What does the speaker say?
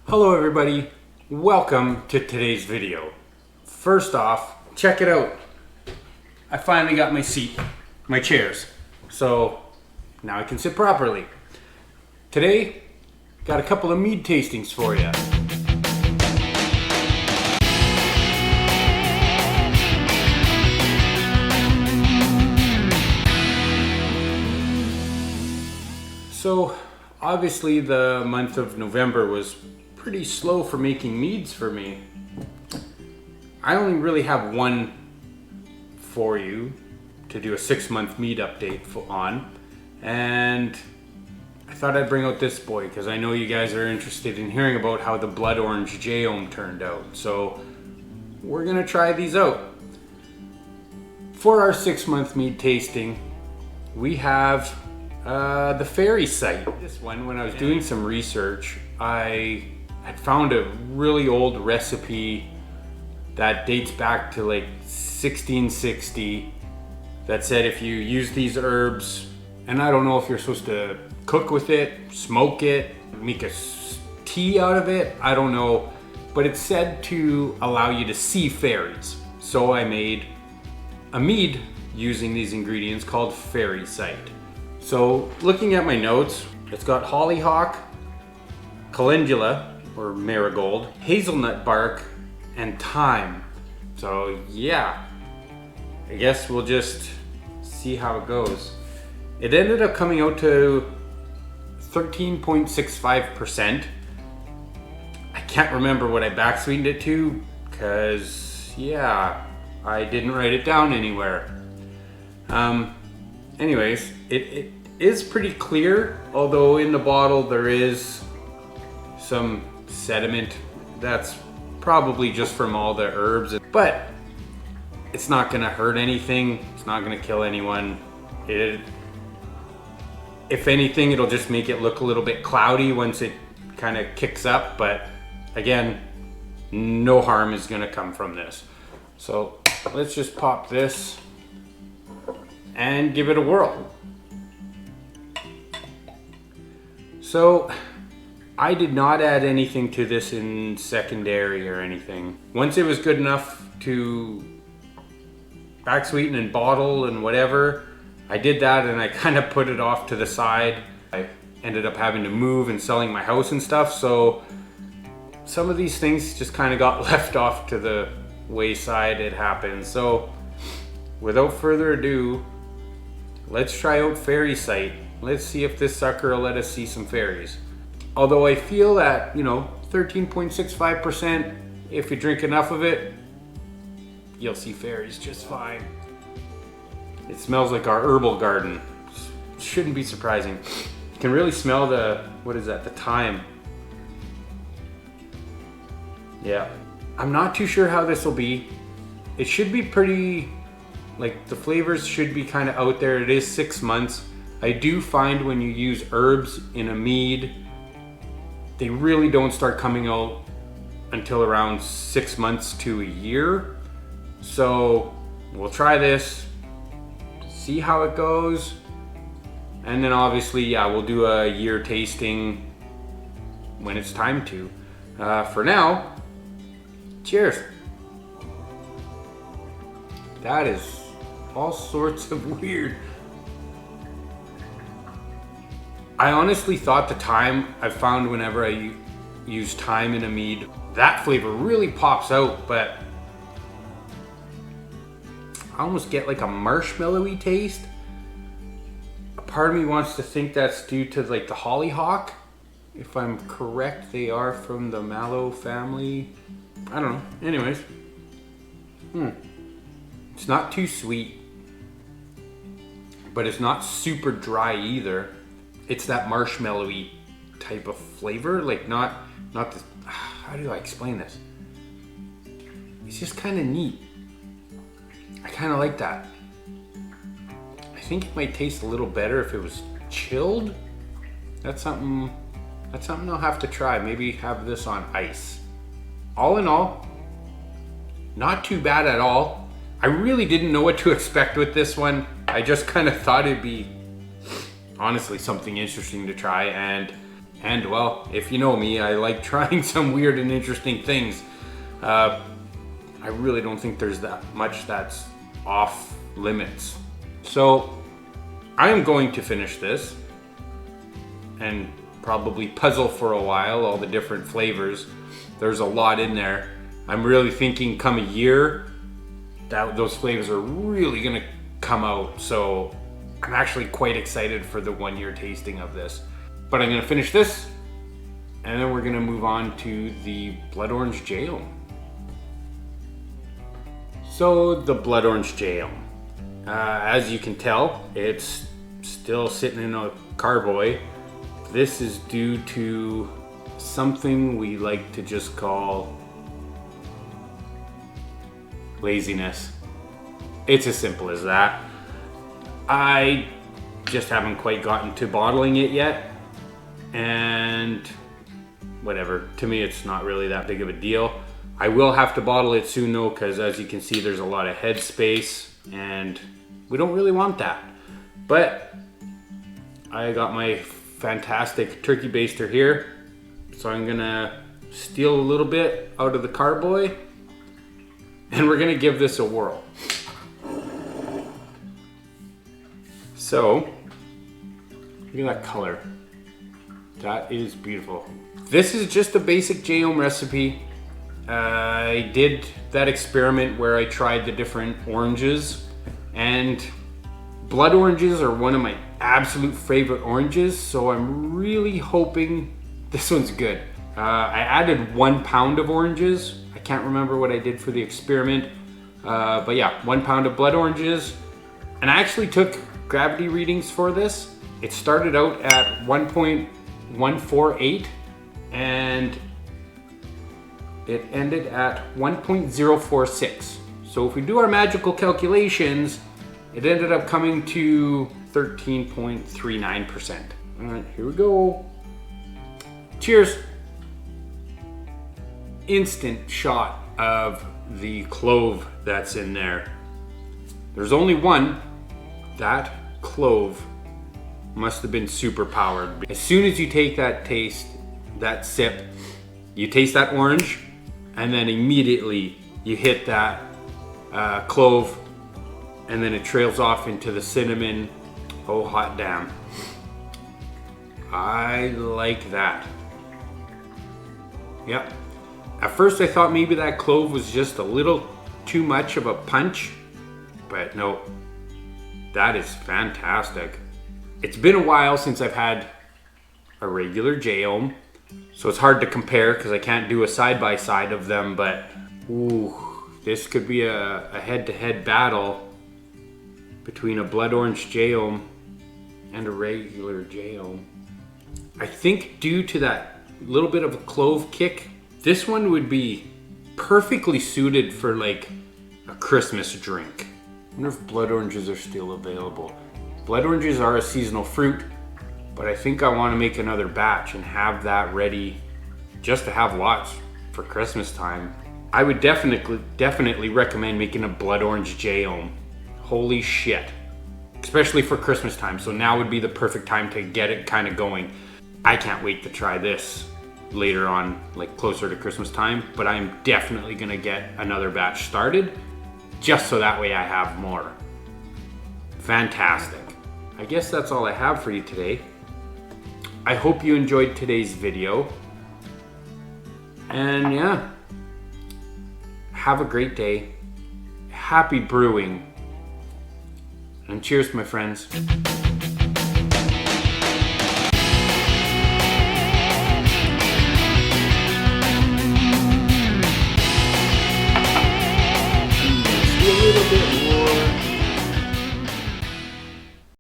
Hello everybody, welcome to today's video. First off, check it out. I finally got my seat, my chairs, so now I can sit properly. Today, got a couple of mead tastings for you. So obviously the month of November was pretty slow for making meads for me. I only really have one for you to do a 6-month mead update on, and I thought I'd bring out this boy because I know you guys are interested in hearing about how the Blood Orange Jaom turned out. So we're gonna try these out. For our 6-month mead tasting, we have the Fairy Sight. This one, when I was doing some research, I had found a really old recipe that dates back to like 1660 that said if you use these herbs, and I don't know if you're supposed to cook with it, smoke it, make a tea out of it, I don't know, but it said to allow you to see fairies. So I made a mead using these ingredients called Fairy Sight. So looking at my notes, it's got hollyhock, calendula or marigold, hazelnut bark, and thyme. So yeah, I guess we'll just see how it goes. It ended up coming out to 13.65%. I can't remember what I back sweetened it to because yeah, I didn't write it down anywhere. Anyways, it is pretty clear, although in the bottle there is some sediment. That's probably just from all the herbs, but it's not gonna hurt anything. It's not gonna kill anyone. If anything, it'll just make it look a little bit cloudy once it kind of kicks up, but again, no harm is gonna come from this. So let's just pop this and give it a whirl. So I did not add anything to this in secondary or anything. Once it was good enough to back sweeten and bottle and whatever, I did that and I kind of put it off to the side. I ended up having to move and selling my house and stuff, so some of these things just kind of got left off to the wayside. It happens. So without further ado, let's try out Fairy Sight. Let's see if this sucker will let us see some fairies. Although I feel that, 13.65%, if you drink enough of it, you'll see fairies just fine. It smells like our herbal garden. Shouldn't be surprising. You can really smell the thyme. Yeah. I'm not too sure how this will be. It should be pretty, the flavors should be kind of out there. It is 6 months. I do find when you use herbs in a mead, they really don't start coming out until around 6 months to a year. So we'll try this, see how it goes, and then obviously, yeah, we'll do a year tasting when it's time to. For now, cheers. That is all sorts of weird. I honestly thought the thyme, I found whenever I use thyme in a mead, that flavor really pops out, but I almost get like a marshmallowy taste. A part of me wants to think that's due to the hollyhock. If I'm correct, they are from the mallow family. I don't know. Anyways. It's not too sweet, but it's not super dry either. It's that marshmallowy type of flavor, not this. How do I explain this? It's just kind of neat. I kind of like that. I think it might taste a little better if it was chilled. That's something I'll have to try. Maybe have this on ice. All in all, not too bad at all. I really didn't know what to expect with this one. I just kind of thought it'd be honestly something interesting to try, and And well, if you know me, I like trying some weird and interesting things. I really don't think there's that much that's off limits. So I am going to finish this and probably puzzle for a while, all the different flavors. There's a lot in there. I'm really thinking come a year that those flavors are really gonna come out. So I'm actually quite excited for the 1 year tasting of this. But I'm gonna finish this and then we're gonna move on to the Blood Orange Jaom. So the Blood Orange Jaom. As you can tell, it's still sitting in a carboy. This is due to something we like to just call laziness. It's as simple as that. I just haven't quite gotten to bottling it yet, and whatever, to me it's not really that big of a deal. I will have to bottle it soon though, because as you can see there's a lot of head space and we don't really want that. But I got my fantastic turkey baster here, so I'm gonna steal a little bit out of the carboy and we're gonna give this a whirl. So, look at that color. That is beautiful. This is just a basic Jaom recipe. I did that experiment where I tried the different oranges, and blood oranges are one of my absolute favorite oranges, so I'm really hoping this one's good. I added 1 pound of oranges. I can't remember what I did for the experiment, but yeah, 1 pound of blood oranges. And I actually took gravity readings for this. It started out at 1.148 and it ended at 1.046. So if we do our magical calculations, it ended up coming to 13.39%. All right, here we go. Cheers. Instant shot of the clove that's in there. There's only one. That clove must have been super powered. As soon as you take that taste, that sip, you taste that orange, and then immediately you hit that clove, and then it trails off into the cinnamon. Oh, hot damn. I like that. Yep. At first I thought maybe that clove was just a little too much of a punch, but no, that is fantastic. It's been a while since I've had a regular Jaom, so it's hard to compare because I can't do a side-by-side of them, but ooh, this could be a head-to-head battle between a Blood Orange Jaom and a regular Jaom. I think due to that little bit of a clove kick, this one would be perfectly suited for like a Christmas drink. I wonder if blood oranges are still available. Blood oranges are a seasonal fruit, but I think I want to make another batch and have that ready just to have lots for Christmas time. I would definitely recommend making a Blood Orange Jaom. Holy shit. Especially for Christmas time. So now would be the perfect time to get it kind of going. I can't wait to try this later on, like closer to Christmas time, but I'm definitely gonna get another batch started just so that way I have more. Fantastic. I guess that's all I have for you today. I hope you enjoyed today's video. And yeah, have a great day. Happy brewing. And cheers, my friends.